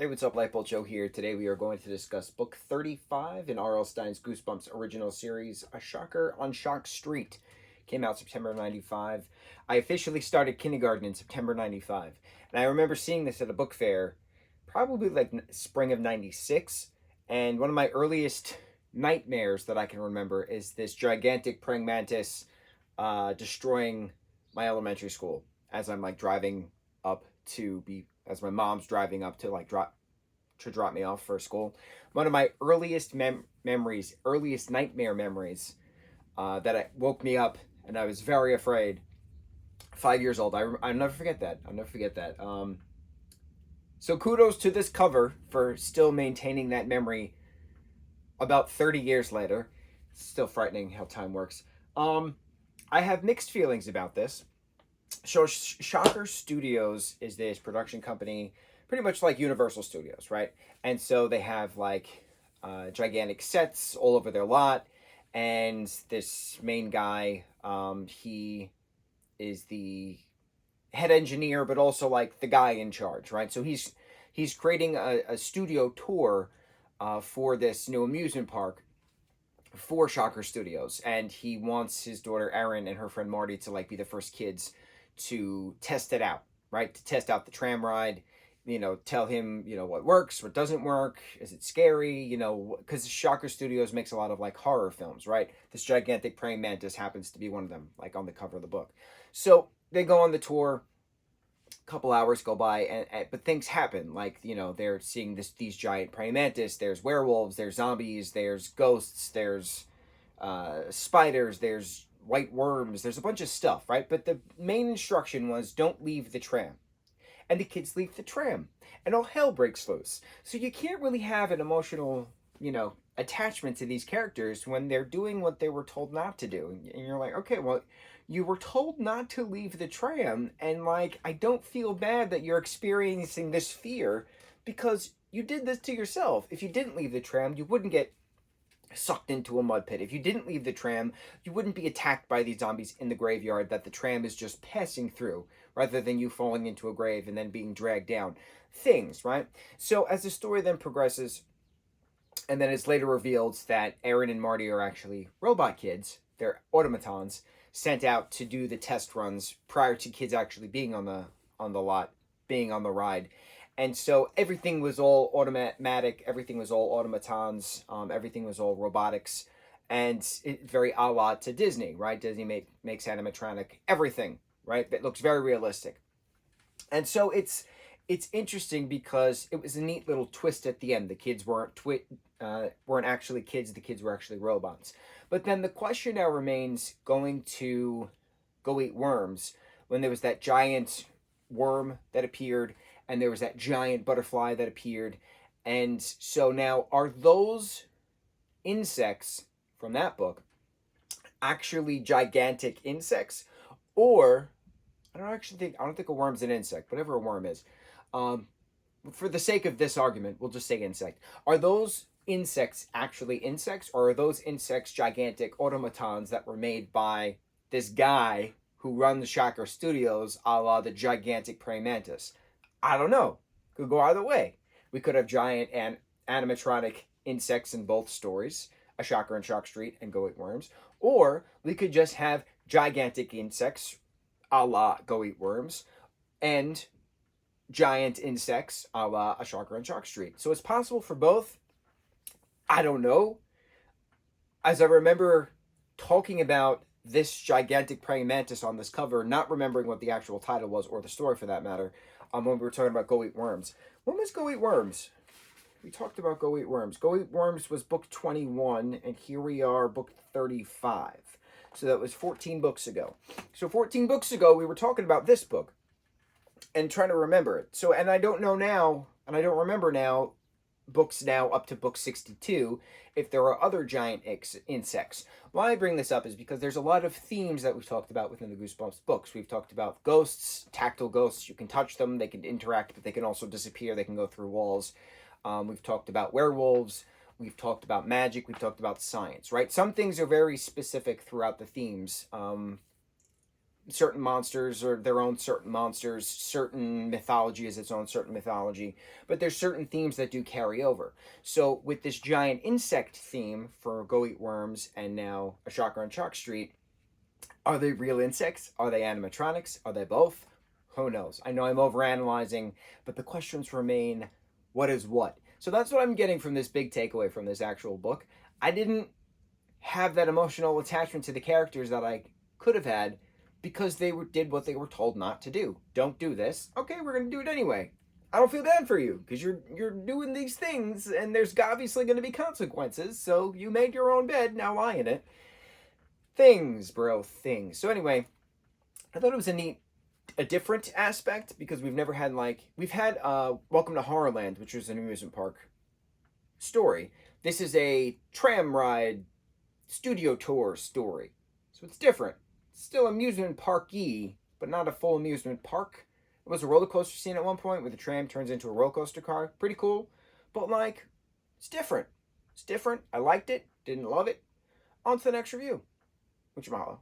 Hey, what's up, lightboltjoe here. Today we are going to discuss book 35 in R.L. Stine's Goosebumps original series, A Shocker on Shock Street. Came out September of 95. I officially started kindergarten in September 95. And I remember seeing this at a book fair, probably like spring of 96. And one of my earliest nightmares that I can remember is this gigantic praying mantis destroying my elementary school as I'm like driving up to be as my mom's driving up to like drop me off for school. One of my earliest memories, earliest nightmare memories, that woke me up, and I was very afraid. 5 years old. I'll never forget that. I'll never forget that. So kudos to this cover for still maintaining that memory about 30 years later. It's still frightening how time works. I have mixed feelings about this. So Shocker Studios is this production company, pretty much like Universal Studios, right? And so they have like gigantic sets all over their lot, and this main guy, he is the head engineer, but also like the guy in charge, right? So he's creating a studio tour for this new amusement park for Shocker Studios, and he wants his daughter Erin and her friend Marty to like be the first kids to test it out, right? To test out the tram ride, tell him, what works, what doesn't work, is it scary, because Shocker Studios makes a lot of like horror films, right? This gigantic praying mantis happens to be one of them, like on the cover of the book. So they go on the tour. A couple hours go by, but things happen. Like they're seeing these giant praying mantis. There's werewolves. There's zombies. There's ghosts. There's spiders. There's white worms. There's a bunch of stuff, right? But the main instruction was don't leave the tram. And the kids leave the tram, and all hell breaks loose. So you can't really have an emotional, attachment to these characters when they're doing what they were told not to do. And you're like, okay, well, you were told not to leave the tram, and like, I don't feel bad that you're experiencing this fear because you did this to yourself. If you didn't leave the tram, you wouldn't get sucked into a mud pit. If you didn't leave the tram, you wouldn't be attacked by these zombies in the graveyard that the tram is just passing through, rather than you falling into a grave and then being dragged down. Things, right? So as the story then progresses, and then it's later revealed that Erin and Marty are actually robot kids. They're automatons sent out to do the test runs prior to kids actually being on the lot, being on the ride. And so everything was all automatic, everything was all automatons, everything was all robotics, and very a la to Disney, right? Disney makes animatronic everything, right? That looks very realistic. And so it's interesting because it was a neat little twist at the end. The kids weren't actually kids, the kids were actually robots. But then the question now remains, going to Go Eat Worms, when there was that giant worm that appeared, and there was that giant butterfly that appeared. And so now, are those insects from that book actually gigantic insects? Or, I don't think a worm's an insect, whatever a worm is. For the sake of this argument, we'll just say insect. Are those insects actually insects, or are those insects gigantic automatons that were made by this guy who runs Shocker Studios, a la the gigantic praying mantis? I don't know. Could go either way. We could have giant and animatronic insects in both stories, A Shocker on Shock Street and Go Eat Worms. Or we could just have gigantic insects, a la Go Eat Worms, and giant insects, a la A Shocker on Shock Street. So it's possible for both. I don't know. As I remember talking about this gigantic praying mantis on this cover, not remembering what the actual title was, or the story for that matter, when we were talking about Go Eat Worms. When was Go Eat Worms? We talked about Go Eat Worms. Go Eat Worms was book 21, and here we are, book 35. So that was 14 books ago. So 14 books ago, we were talking about this book and trying to remember it. So, and I don't know now, and I don't remember now, books now up to book 62, if there are other giant insects. Why I bring this up is because there's a lot of themes that we've talked about within the Goosebumps books. We've talked about ghosts, tactile ghosts. You can touch them, they can interact, but they can also disappear, they can go through walls. We've talked about werewolves, we've talked about magic, we've talked about science, right? Some things are very specific throughout the themes. certain monsters are their own certain monsters, certain mythology is its own certain mythology, but there's certain themes that do carry over. So with this giant insect theme for Go Eat Worms and now A Shocker on Shock Street, are they real insects? Are they animatronics? Are they both? Who knows? I know I'm overanalyzing, but the questions remain, what is what? So that's what I'm getting from this big takeaway from this actual book. I didn't have that emotional attachment to the characters that I could have had because did what they were told not to do. Don't do this. Okay, we're going to do it anyway. I don't feel bad for you because you're doing these things and there's obviously going to be consequences. So you made your own bed, now lie in it. Things, bro, things. So anyway, I thought it was a different aspect because we've had Welcome to Horrorland, which was an amusement park story. This is a tram ride studio tour story. So it's different. It's still amusement parky, but not a full amusement park. It was a roller coaster scene at one point where the tram turns into a roller coaster car. Pretty cool. But it's different. It's different. I liked it. Didn't love it. On to the next review. Mucho mahalo.